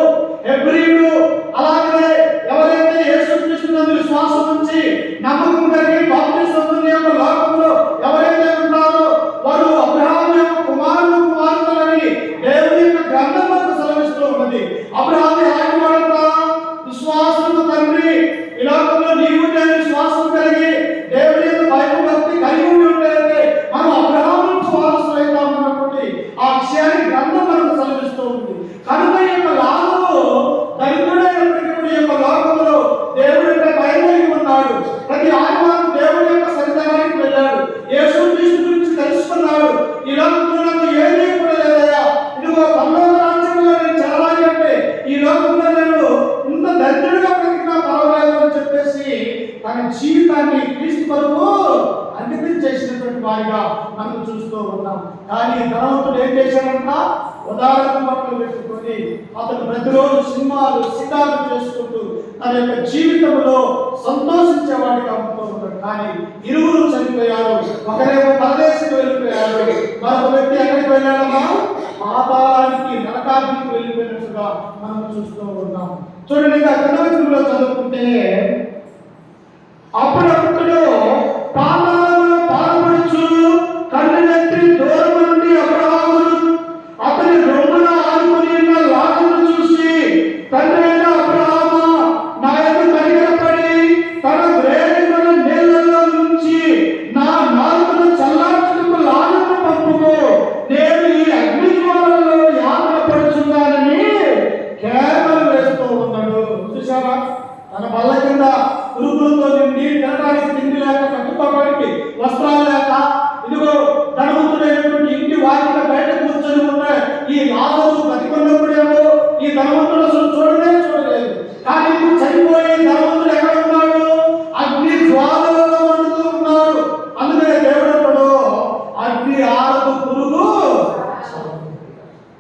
హెబ్రీయుడు. అలాగే ఎవరైతే యేసుక్రీస్తునందు విశ్వాసం ఉంచి నమ్మకం కలిగి బాప్తిస్మం పొందిన యొక్క లోకంలో ఎవరైతే ఉన్నారో వారు అబ్రహాము యొక్క కుమారులు, కుమార్తెలని దేవుని యొక్క గ్రంథం మనకు సెలవిస్తూ ఉన్నది. అబ్రహాము ఎలాంటి వాడంట? విశ్వాసము తండ్రి. ఈ లోకంలో నీవు నేను విశ్వాసం కలిగి దేవుని యొక్క భయభక్తి కలిగి ఉంటే మనం అబ్రహాముకు వారసులైతామన్నటువంటి ఆ విషయాన్ని గ్రంథం మనకు సెలవిస్తూ ఉంది. కనుక ఈ యొక్క లాజరు దరిద్రుడైనప్పటికీ ఈ యొక్క లోకంలో దేవుడి యొక్క భయం కలిగి ఉన్నాడు. ప్రతి ఆదివారం దేవుడి యొక్క సన్నిధానానికి వెళ్ళాడు, యేసుక్రీస్తు గురించి తెలుసుకున్నాడు. ఈ లోకంలో నాకు ఏమీ కూడా లేదయ్యా, ఇదిగో పరలోక రాజ్యంలో నేను చేరాలి అంటే ఈ లోకంలో నేను ఇంత దరిద్రుడిగా బ్రతికినా పర్వాలేదు అని చెప్పేసి తన జీవితాన్ని క్రీస్తు కొరకు అంకితం చేసినటువంటి వారిగా మనం చూస్తూ ఉన్నాం. కానీ ధనవంతుడు ఏం చేశాడంట? ఉదాహరణ బట్టలు పెట్టుకొని అతను ప్రతిరోజు సినిమాలు, సితాలు చేసుకుంటూ తన యొక్క జీవితంలో సంతోషించేవాడిగా ఉంటూ ఉంటాడు. కానీ ఇరువురు చనిపోయారు. ఒకరేమో పరదేశం వెళ్ళిపోయారు, మరొక వ్యక్తి ఎక్కడికి వెళ్ళాడమ్మా? పాతాళానికి, నరకానికి వెళ్ళిపోయినట్టుగా మనం చూస్తూ ఉన్నాం. చూడండి, ఇంకా కింద చదువుకుంటే అప్పుడప్పుడు పాతాళంలో బాధపడుచు కన్నులెత్తి దూరము నుండి అబ్రహామును అతని రొమ్మున ఆనుకొని ఉన్న లాజరును చూసి, తండ్రి అయిన అబ్రహామా, నా యొక్క కనికరపడి తన వేడిన నీళ్లలో నుంచి నా నాలుకను చల్లార్చుటకు లాజరును పంపుము, నేను ఈ అగ్ని జ్వాలలలో యాతన పడుచున్నానని కేకలు వేస్తూ ఉన్నాడు. చూసారా? తన బల్ల కింద పురుగులతో నిండి తినడానికి తిండి లేక కట్టుకోవడానికి ఇదిగో ధనవంతుడైనటువంటి ఇంటి వాకిట బయట కూర్చొని ఉన్న ఈ లాజరు బతికున్నప్పుడేమో ఈ ధనవంతుడు అసలు చూడలేదు. కానీ ఇప్పుడు చనిపోయి ధనవంతుడు ఎక్కడ ఉన్నాడు? అగ్ని జ్వాలలో మండుతూ ఉన్నాడు. అందుకనే దేవుడు అంటాడు, అగ్ని ఆరదు పురుగు.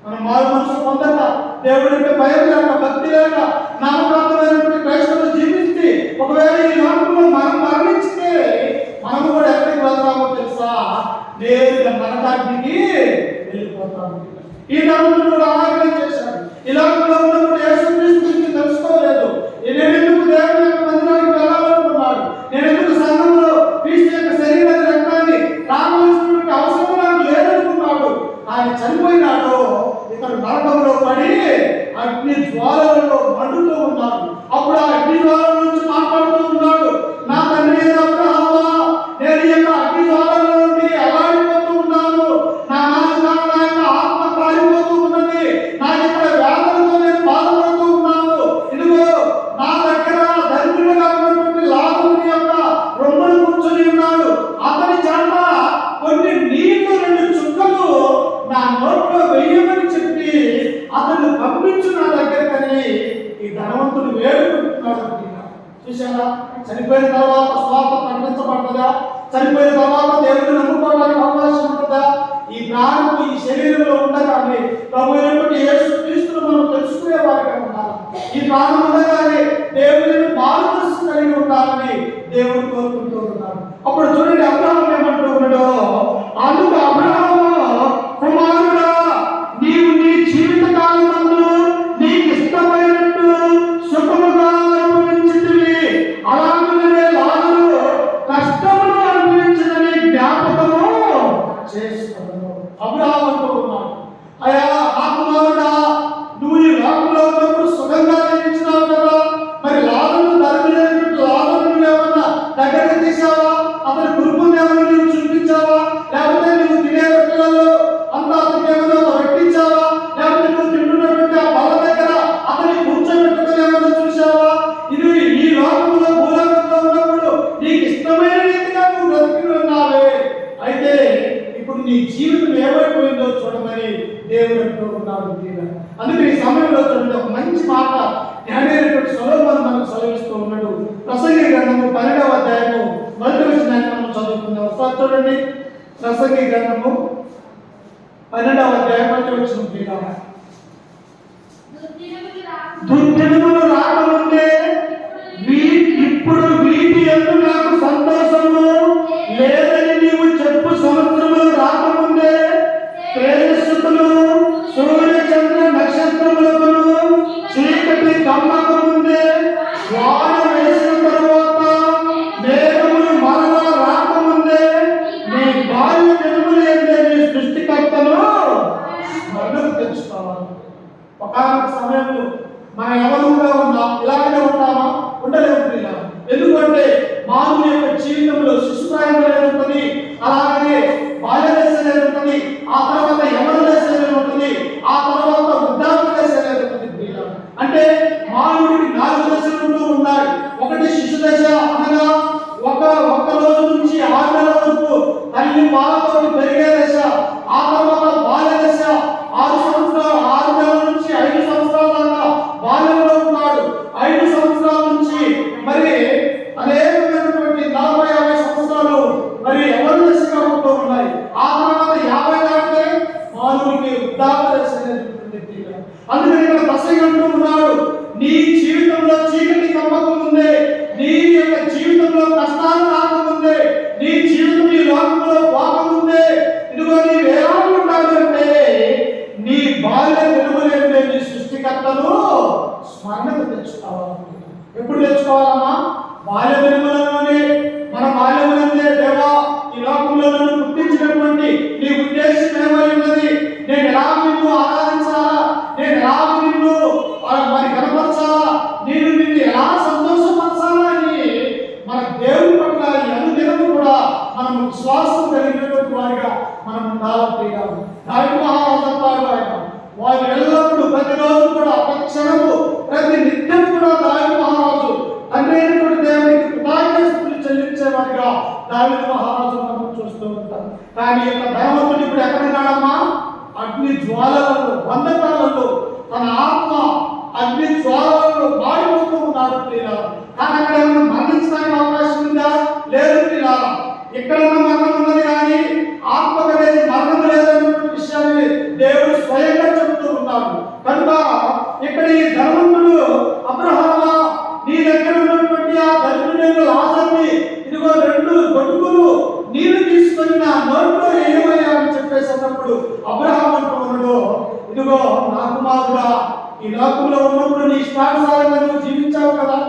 మనం మారు మనసు పొందక, దేవుడు అంటే భయం లేక, భక్తి లేక, నామకార్థమైనటువంటి క్రైస్తవులు జీవిస్తే ఒకవేళ ఈ లోకంలో మనం మరణించితే మనము కూడా ఎక్కడికి వెళ్తామో తెలుసా? నేరుగా నరకాగ్నికి వెళ్ళిపోతాము. ఈ ధనవంతుడు అలాగే చేశాడు. ఈ లోకంలో ఉన్నప్పుడు యేసుక్రీస్తు గురించి తెలుసుకోలేదు. నేను ఎందుకు దేవుని యొక్క మందిరానికి వెళ్ళాలనుకున్నాడు? నేను ఎందుకు సంఘంలో క్రీస్తు యొక్క శరీరాన్ని రక్తాన్ని తాగవలసినటువంటి అవసరం నాకు లేదనుకున్నాడు. ఆయన చనిపోయినాడు. ఇతను నరకంలో పడి అగ్ని జ్వాలలలో మండుతూ ఉన్నాడు. అప్పుడు ఆ అగ్ని జ్వాల నుంచి మాట్లాడుతూ ఉన్నాడు, నా తండ్రి అబ్రహామా, నేను ఈ యొక్క అగ్ని జ్వాలల నుండి అలాడిపోతూ ఉన్నాను. నా యొక్క ఆత్మ కాలిపోతూ ఉన్నది. నా యొక్క వ్యాధులతో నేను బాధపడుతూ ఉన్నాను. ఇదిగో నా దగ్గర దరిద్రుడుగా ఉన్నటువంటి లాజరుని యొక్క రొమ్మును కూర్చొని ఉన్నాడు. అతని చేత కొన్ని నీళ్లు 2 చుక్కలు నా నోట్లో వెయ్యమని చెప్పి అతను పంపించు నా దగ్గరకని ఈ ధనవంతుడు వేడుకుంటున్నాడు. చూసారా? చనిపోయిన తర్వాత స్వార్థ ప్రకటించబడ్డదా? చనిపోయిన తర్వాత దేవుడిని నమ్ముకోవడానికి అవకాశం ఉంటుందా? ఈ ప్రాణము ఈ శరీరంలో ఉండగానే ప్రభు అయినటువంటి యేసుక్రీస్తును మనం తెలుసుకునే వారిగా ఉండాలి. ఈ ప్రాణం ఉండగానే దేవుడిని మార్గదర్శి కలిగి ఉండాలని దేవుడు కోరుకుంటూ ఉన్నాడు. అప్పుడు చూడండి, అబ్రహాము ఏమంటూ ఉన్నాడో, అందుకు అబ్రహాము, కుమారుడా, నీవు నీ జీవిత కాలమందు నీకు ఇష్టమైనట్టు సుఖముగా అనుభవించితివి, అలాగనే లాజరు కష్టమును అనుభవించదని జ్ఞాపకము చేసుకున్నాను. అబ్రహాము అంటూ ఉన్నాడు, అయ్యా నా కుమారుడా, నువ్వు ఈ లోకంలో ఉన్నప్పుడు సుఖంగా జీవించినావు కదా, మరి లాజరు దరిద్రుడైనటువంటి లాజరు నువ్వేమన్నా దగ్గరికి తీసావా? అతని కుటుంబం ఏమన్నా నువ్వు చూపించావా? లేకపోతే నువ్వు తినే రొట్టెలలో అంతా అతనికి ఏమన్నా పెట్టించావా? లేకపోతే నువ్వు తింటున్నటువంటి ఆ బల దగ్గర అతన్ని కూర్చోబెట్టుకుని ఏమన్నా చూసావా? ఇది ఈ లోకంలో భూలోకంలో ఉన్నప్పుడు నీకు ఇష్టమైన రీతిగా నువ్వు బ్రతికి ఉన్నావే. అయితే ఇప్పుడు నీ జీవితం ఏమైపోయిందో చూడమని దేవుడు అంటూ ఉన్నాడు. అందుకే ఈ సమయంలో చూడండి, ఒక మంచి మాట జ్ఞానైనటువంటి సొలొమోను మనకు సెలవిస్తూ ఉన్నాడు. ప్రసంగి గ్రంథము 12వ అధ్యాయము 1వ వచనాన్ని మనం చదువుకుందాం. ఒకసారి చూడండి, ప్రసంగి గ్రంథము 12వ అధ్యాయం 1వ వచనం. దుర్దినములు రాకముందే ఇప్పుడు వీటి యందు నాకు సంతోషము లేదని నీవు చెప్పు సంవత్సరములు రాకముందే తేజస్సుకును సూర్య చంద్ర నక్షత్రములకును చీకటి కమ్మకముందే వాన వేసిన తరువాత మేఘములు మరలా రాకముందే నీ బాల్య దినములు ఏంటే నీ సృష్టికర్తను స్మరణకు తెచ్చుకోవాలి. ఒకానొక సమయంలో మనం ఎవరుగా ఉన్నాం, ఇలాగే ఉంటామా? ఉండలేము. ఎందుకంటే మానవుని యొక్క జీవితంలో శిశుప్రాయం ఉంటుంది, అలాగనే బాల్య దశ ఉంటుంది, ఆ తర్వాత యవన దశ ఉంటుంది, ఆ తర్వాత వృద్ధాప్య దశ ఉంటుంది. అంటే మానవుడికి 4 దశలు ఉంటూ ఉన్నాయి. ఒకటి శిశు దశ, అనగా ఒక్క రోజు నుంచి 6 నెలల వరకు తల్లి పాలతో పెరిగే దశ. ఆ తర్వాత బాల్య దశ, 6 సంవత్సరాలు, 6 నెలల నుంచి 5 సంవత్సరాల దాకా బాల్యంలో ఉన్నాడు. 5 సంవత్సరాల నుంచి మరి అనేకమైనటువంటి 40-50 సంవత్సరాలు మరి ఎవరి దశగా ఉంటూ ఉన్నాయి. ఆ తర్వాత 50 దాటితే మానవుడికి వృద్ధాప్య దశ అనేది. అందుకని ఇక్కడ ప్రసంగి అంటూ ఉన్నాడు, నీ జీవితంలో చీకటి కమ్మకముందే, నీ యొక్క జీవితంలో కష్టాలు రాకముందే, నీ జీవితం ఈ లోకంలో పోకముందే, ఇదిగో నీ వేలాలు కానీ యొక్క ధనవంతుడు ఇప్పుడు ఎక్కడున్నాడమ్మా? అగ్ని జ్వాలలలో, బంధకాలలో తన ఆత్మ అగ్ని జ్వాలలలో మాడిపోతూ ఉన్నాడు ప్రియులారా. కానీ అక్కడ ఏమైనా మరణించడానికి అవకాశం ఉందా? లేదు ప్రియులారా. ఎక్కడన్నా మరణం ఉన్నది కానీ ఆత్మకు అనేది మరణం లేదన్నటువంటి విషయాన్ని దేవుడు స్వయంగా చెబుతూ ఉన్నాడు. కనుక ఇక్కడ ఈ ధనవంతుడు అబ్రహామా, నీ దగ్గర ఉన్నటువంటి ఆ దరిద్రుడైన లాజరుని ఇదిగో 2 గొడుగులు నీళ్లు తీసుకొని నా నోట్లో వేయమయ్యా అని చెప్పేసినప్పుడు అబ్రహాం అంటూ ఉన్నాడు, ఇదిగో నా కుమారుడా, ఈ లోకంలో ఉన్నప్పుడు నీ ఇష్టానుసారంగా నువ్వు జీవించావు కదా,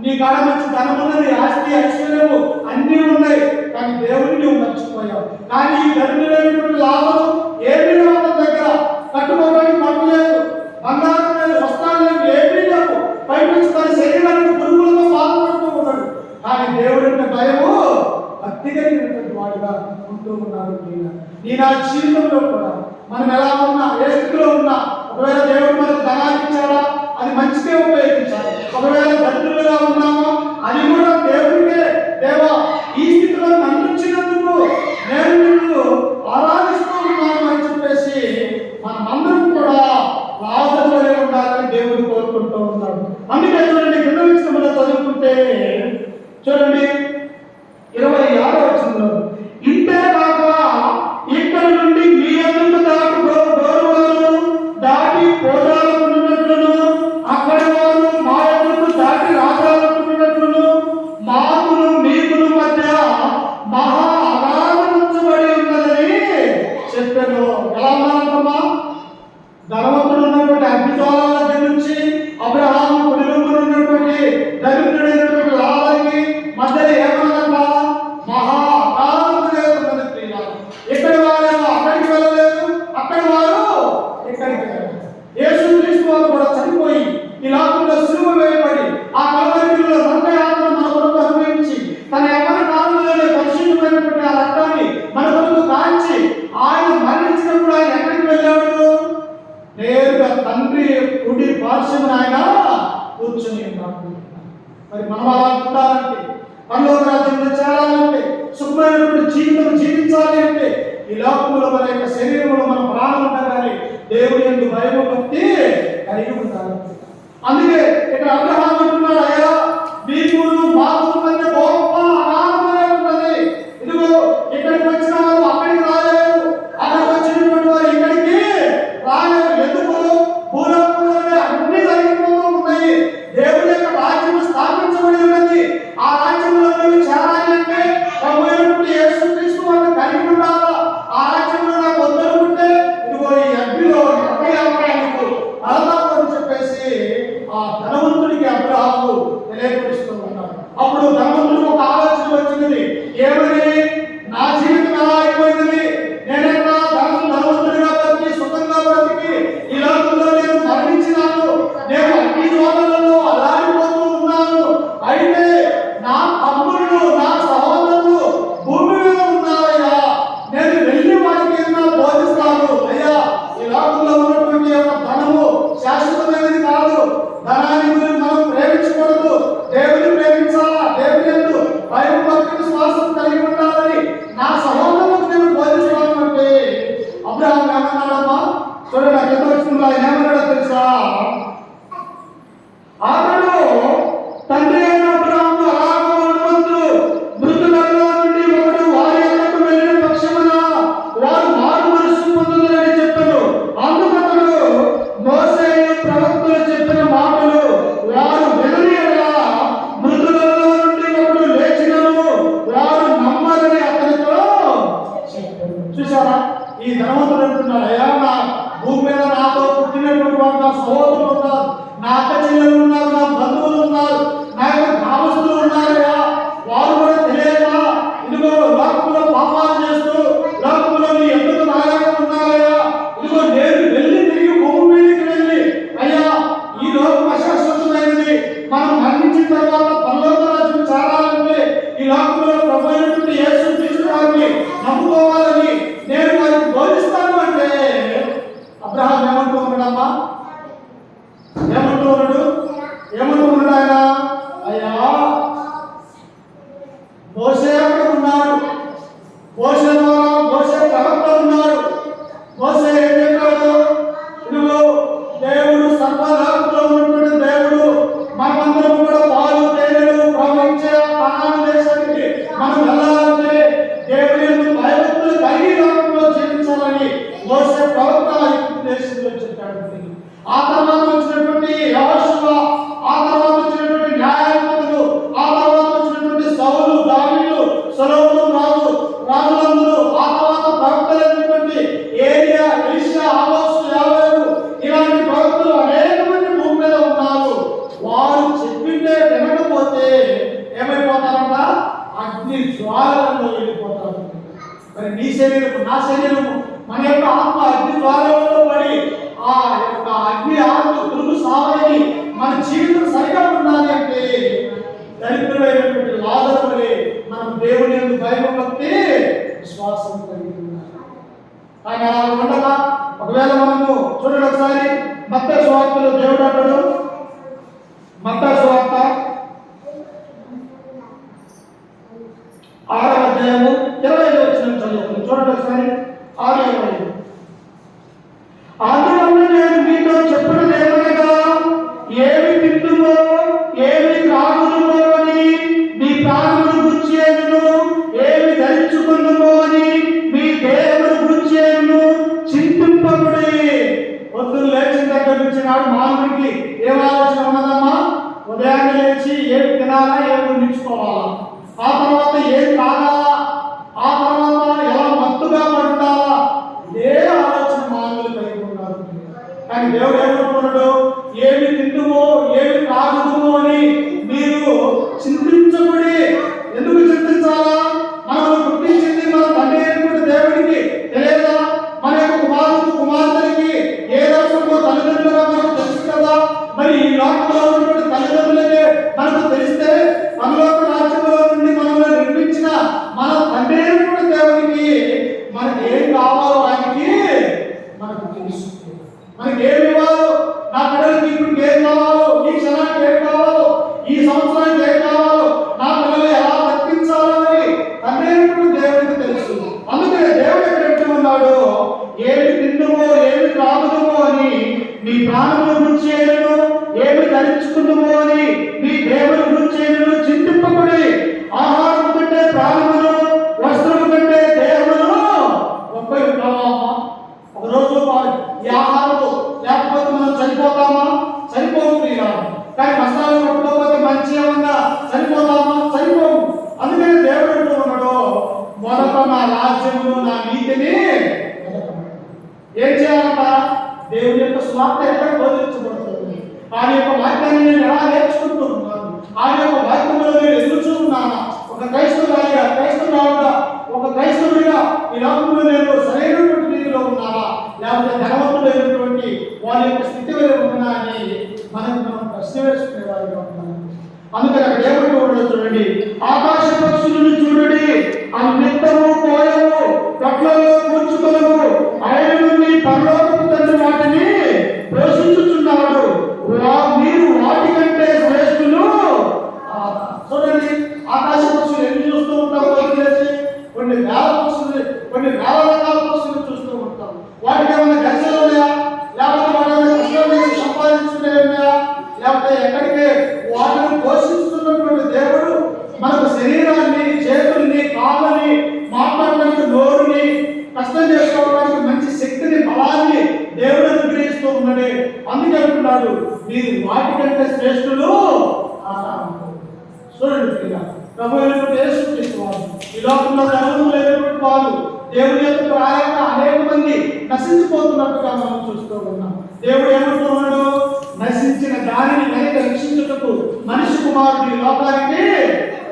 నీ కాడ మంచి ధనం ఉన్నది, ఆస్తి ఐశ్వర్యము అన్నీ ఉన్నాయి, కానీ దేవుడిని నువ్వు మర్చిపోయావు. కానీ ఈ దరిద్రుడైనటువంటి లాజరు ఏమీ లేవు, దగ్గర కట్టుకోవడానికి పట్టు లేదు, బంగారం లేదు, వస్త్రాలు లేవు, ఏమీ లేవు, పైపించి తన శరీరానికి పురుగులతో బాధపడుతూ ఉన్నాడు. కానీ దేవుడి భయము భక్తి కలిగినటువంటి వాడుగా ఉంటూ ఉన్నాడు. నేను ఆ జీవితంలో కూడా మనం ఎలా ఉన్నా, ఏ స్థితిలో ఉన్నా, ఒకవేళ దేవుడు మనకు ధనాన్ని ఇచ్చాడా అది మంచిగా ఉపయోగించాలి. ఒకవేళ దరిద్రులుగా ఉన్నామో అది కూడా దేవుడికే, దేవా ఈ స్థితిలో నన్ను ఇచ్చినందుకు నేను నిన్ను ఆరాధిస్తూ ఉన్నాను అని చెప్పేసి మనమందరం కూడా లాజరు వలె ఉండాలని దేవుడు కోరుకుంటూ ఉన్నాడు. అందుకే చూడండి, కింద విషయంలో చదువుకుంటే చూడండి 26వ వచనంలో, ఇంతే కాక ఇక్కడ నుండి మీ ఎందుకు దాటి గోరువారు దాటి పోరాడుతున్నట్లును, అక్కడ వారు మా ఎందుకు దాటి రాజాడుతున్నట్లును మాకును మీకును మధ్య మహా అగాధం ఉంచబడి ఉన్నదని చెప్పాను. ఎలా ఉన్నారమ్మా? ధనవంతుడు ఉన్నటువంటి అగ్నిజ్వాలల దగ్గర నుంచి అబ్రహాము కుటుంబంలో ఉన్నటువంటి దరిద్రుడైనటువంటి లాజరుకి మధ్యలో ఏమన్నదా? మహా అగాధముగా ఉన్నది ప్రియులారా. ఇక్కడి వారేమో అక్కడికి వెళ్ళలేదు, అక్కడి వారు ఇక్కడికి వెళ్ళలేదు. యేసుక్రీస్తు వారు కూడా చనిపోయి ఈ లోకంలో సిలువ వేయబడి ఆ కల్వరిలో రంగయాత్ర మన కొరకు అనుభవించి తన ఎవరి కాలంలోనే పరిశుద్ధమైనటువంటి ఆ రక్తాన్ని మన కొరకు కాల్చి ఆయన మరణించినప్పుడు ఆయన ఎక్కడికి వెళ్ళాడు? నేరుగా తండ్రి కుడి పార్శ్వమున ఆయన కూర్చొని ఉన్నాడు. మరి మనం అలా ఉండాలంటే, పరలోక రాజ్యంలో చేరాలంటే, సుఖమైనటువంటి జీవితం జీవించాలి అంటే ఈ లోకంలో మన యొక్క శరీరంలో మన ప్రాణం ఉండగానే దేవుని యందు భయము భక్తి కలిగి ఉండాలి. అందుకే ఇక్కడ అబ్రహాం అంటున్నాడు, అయ్యా మీకు మాకు మధ్య గొప్ప అనాథమే ఉన్నది. ఇదిగో ఇక్కడికి వచ్చిన వారు అక్కడికి రాలేదు, అక్కడికి వచ్చినటువంటి వారు ఇక్కడికి రాలేదు. ఎందుకు? భూలోకంలోనే అన్ని జరిగిపోతూ ఉన్నాయి. దేవుని యొక్క రాజ్యం స్థాపించబడి ఉన్నది. ఆ రాజ్యంలో నువ్వు చేరాలి అంటే ప్రభువైనటువంటి యేసుక్రీస్తు వారిని కలిగి ఉండాలా. ఆ రాజ్యంలో నాకు వద్దనుకుంటే ఇదిగో ఈ అగ్నిలో అలదామని చెప్పేసి ఆ ధనవంతుడికి అబ్రహాము తెలియపరుస్తూ ఉన్నాడు. అప్పుడు ధనవంతుడికి ఒక ఆలోచన వచ్చింది. ఏమని? నా జీవితం ఎలా అయిపోయింది, నేనెంత ధనవంతుడిగా బతికి సుఖంగా బతికి ఈ లోకంలో నేను మరణించినాను, నేను అగ్ని జ్వాలలలో అల్లాడిపోతూ ఉన్నాను. అయితే నా తమ్ముళ్ళు నా సహోదరులు భూమి మీద ఉన్నారయ్యా, నేను వెళ్ళి వారికి ఏమన్నా బోధిస్తాను. అయ్యా ఈ లోకంలో ఉన్నటువంటి యొక్క ధనము శాశ్వతమైనది కాదు, ధనాన్ని గురించి మనం ప్రేమించకూడదు, దేవుని ప్రేమించాలా, దేవుని యందు భయం భక్తి విశ్వాసం కలిగి ఉండాలని నా సహోదరులకు నేను బోధిస్తాను అంటే అబ్రహాం ఏమన్నాడమ్మా? చూడండి, నాకు ఎంత వచ్చిందో ఆయన ఏమన్నాడో తెలుసా? అతడు తండ్రి అయిన అబ్రహాము అలాగూ అనవద్దు, మృతులలో నుండి ఒకడు వారి యొద్దకు వెళ్ళిన పక్షమున వారు మారు మనస్సు పొందుదురని చెప్పాను. అందుకతడు మోషేయు ప్రవక్తలు చెప్పిన మాటలు వారు వినని యెడల మృతులలో నుండి ఒకడు లేచినను వారు నమ్మరని అతనితో చెప్పాడు. చూసారా, ఈ ధనవంతుడు అంటున్నాడు, అయ్యా నా భూమి మీద నాతో పుట్టినటువంటి వారు నా సహోదరులు ఉన్నారు, నా అక్క చెల్లెలు ఉన్నారు, నా బంధువులు ఉన్నారు, నా యొక్క గ్రామస్తులు ఉన్నారయ్యా, వారు కూడా తెలియక ఇదిగో లోకంలో పాపాలు చేస్తూ లోకంలో నీ ఎందుకు నాయగా ఉన్నారయ్యా. ఇదిగో నేను వెళ్ళి తిరిగి భూమి మీదకి వెళ్ళి, అయ్యా ఈ లోకం అశాశ్వతమైనది, మనం మరణించిన తర్వాత పరలోక రాజ్యం చేరాలంటే ఈ లోకంలో ప్రభు అయినటువంటి యేసుక్రీస్తు వారిని నమ్ముకోవాలని నేను వారికి బోధిస్తాను అంటే అబ్రహాం ఏమంటూ ఉన్నాడమ్మా? ఏమంటూ ఉన్నాడు? ఆయన అయ్యా ఆ తర్వాత వచ్చినటువంటి యెహోషువ, ఆ తర్వాత వచ్చినటువంటి న్యాయాధిపతులు, ఆ తర్వాత వచ్చినటువంటి సౌలు, దావీదు, సొలొమోను రాజులందరూ, ఆ తర్వాత ప్రవక్తలైనటువంటి ఏలియా, ఎలీషా, ఆమోసు, యోవేలు, ఇలాంటి ప్రవక్తలు అనేక మంది భూమి మీద ఉన్నారు. వారు చెప్పిందే వినకపోతే ఏమైపోతారంట? అగ్ని జ్వాలలలో వెళ్ళిపోతారు. మరి నీ శరీరము, నా శరీరము, మన యొక్క ఆత్మ అగ్ని జ్వాలలలో పడి ఆ యొక్క అగ్ని ఆత్మ పురుగు సావని మన జీవితం సరిగా ఉండాలి అంటే దరిద్రమైనటువంటి లాజరు వలె మనం దేవుని యందు భయభక్తి విశ్వాసం కలిగి ఉండాలి. కానీ అలా ఉండగా ఒకవేళ మనము చూడండి ఒకసారి మత్తయి సువార్తలో దేవుడు అంటాడు, మత్తయి సువార్త 6వ అధ్యాయము 25వ వచనం చదువుతుంది. చూడండి ఒకసారి 6:25. అందువల్ల నేను మీతో చెప్పున్నదేమనగా, ఏమి తిందుమో ఏమి త్రాగుదుమో అని మీ ప్రాణమును గుర్చేయును, ఏమి ధరించుకుందుమో అని మీ దేహమును గుర్చేయును చింతింపకుడి. పొద్దున్న లేచిన దగ్గర నుంచి నాడు మానవుడికి ఏం ఆలోచన ఉన్నదమ్మా? ఉదయాన్నే లేచి ఏమి తినాలా, ఏమి ఉండించుకోవాలా, ఆ తర్వాత ఏం తాగాలా, ఆ తర్వాత ఎలా మత్తుగా పడుతారా, ఇదే ఆలోచన మానవులు కలిగి ఉన్నారు. కానీ దేవుడు ఏమంటున్నాడు? ఏమి తిందుమో ఏమి తాగుదుమో అని మీరు చింతించకుడి. ఎందుకు చింతించాలా? మనల్ని గుర్తించింది మన తండ్రి అయినటువంటి దేవుడికి తెలియదా? మన యొక్క కుమార్తెకి ఏ దర్శనమో తల్లిదండ్రులుగా మనకు తెలుసు కదా. మరి ఈ లోకంలో ఉన్నటువంటి తల్లిదండ్రులకే మనకు తెలిస్తే పరలోక రాజ్యంలో నుండి మనల్ని నిర్మించిన మన తండ్రి అయినటువంటి దేవునికి మనకి ఏం కావాలో ఆయనకి మనకు తెలుసు. మనకి ఏమి ఇవ్వాలో, నా పిల్లలకి ఇప్పుడు ఏం కావాలో, ఈ క్షణానికి ఏం కావాలో, ఈ సంవత్సరానికి ఏం కావాలో, నా పిల్లలు ఎలా బతికించాలో అని తండ్రి అయినటువంటి దేవునికి తెలుసు. అందుకనే దేవుడు ఎక్కడ ఉన్నాడు? ఏమి తిందుమో ఏమి త్రాగుదుమో అని నీ ప్రాణమును గుర్చేయును, ఏమి ధరించుకుందుమో అని నీ దేవుని గుర్చేయును చింతింపకుడి. ఆహారం కంటే ప్రాణమును, వస్త్రము కంటే దేహమును గొప్పవి ఉంటావా? ఒకరోజు ఈ ఆహారము లేకపోతే మనం చనిపోతామా? చనిపోము ప్రియులా. కానీ వస్త్రాలు పట్టుకోకపోతే మంచి ఏమన్నా చనిపోతామా? చనిపోము. అందుకని దేవుడు అంటూ ఉన్నాడు, మొదట నా రాజ్యము నా నీతిని ఏం చేయాలంట? దేవుని యొక్క స్వార్థ ఎక్కడ బోధించబడుతుంది, ఆయన యొక్క వాక్యాన్ని నేను ఎలా నేర్చుకుంటూ ఉన్నాను, ఆయన యొక్క వాక్యంలో నేను ఎదురు చూస్తున్నాను. ఒక క్రైస్తవుడిగా ఒక క్రైస్తవుడిగా ఈ లోకంలో నేను సరైనటువంటి రీతిలో ఉన్నానా, లేకపోతే ధనవంతుడైనటువంటి వారి యొక్క స్థితిలో ఉన్నా అని మనం ప్రశ్న వేసుకునేవారిగా ఉన్నాను. అందుకని అక్కడ ఏమంటూ ఉండదు చూడండి, ఆకాశ పక్షులను చూడండి, అవి నిత్తము పోయము, కట్లలో కూర్చుకొనము, ఆయన నుండి పరలోకపు తండ్రి వాటిని పోషించుచున్నాడు, మీరు వాటి కంటే శ్రేష్ఠులు. చూడండి, ఆకాశ పక్షులు ఎన్ని చూస్తూ ఉంటాం? కొన్ని వేల పక్షులు, కొన్ని వేల రకాల పక్షులు చూస్తూ ఉంటాం. వాటికి ఏమైనా గర్జలు ఉన్నాయా? లేకపోతే వాటి సంపాదించుకునేవా? లేకపోతే ఎక్కడికి వాటిని పోషిస్తున్నటువంటి దేవుడు మనకు శరీరాన్ని, చేతుల్ని, కాళ్ళని, మాట్లాడడానికి నోరుని, కష్టం చేసుకోవడానికి మంచి శక్తిని, బలాన్ని దేవుడు అనుగ్రహిస్తూ ఉన్నాడే. అందుకే అంటున్నాడు, మీరు వాటికంటే శ్రేష్ఠులు. చూడండి, ప్రభు అయినటువంటి యేసుక్రీస్తు వారు ఈ లోకంలో ధనవంతులైనటువంటి వారు దేవుని యొక్క రాయక అనేక మంది నశించిపోతున్నట్టుగా మనం చూస్తూ ఉన్నాం. దేవుడు ఏమంటున్నాడు? నశించిన దానిని కనుక రక్షించుటకు మనిషి కుమారుడు ఈ లోకానికి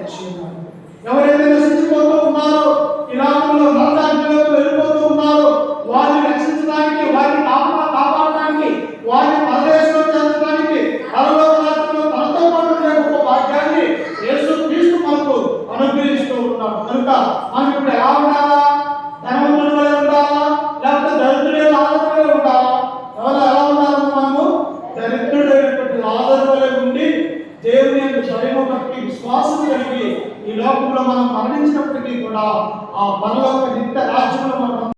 వచ్చినాడు. ఎవరైతే నశించిపోతూ ఉన్నారో, ఈ లోకంలో నరకాగ్నిలోకి వెళ్ళిపోతూ ఉన్నారో, వారిని రక్షించడానికి, వారిని కాపాడడానికి, వారిని పరదేశంలో చేర్చడానికి పరలోక రాజ్యంలో తనతో పాటు గొప్ప భాగ్యాన్ని యేసుక్రీస్తు మనకు అనుగ్రహిస్తూ ఉన్నాడు. కనుక మనం ఇప్పుడు ఎలా ఉండాలా? ధనవంతుల వలె ఉండాలా? లేకపోతే దరిద్రుడే లాజరు వలె ఉండాలా? ఎలా ఉండాలి? మనము దరిద్రుడైనటువంటి లాజరు వలె ఉండి దేవుని యొక్క భయభక్తి విశ్వాసం కలిగి ఈ లోకంలో మనం మరణించినప్పటికీ కూడా ఆ పరలోక నిత్య రాజ్యంలో మనం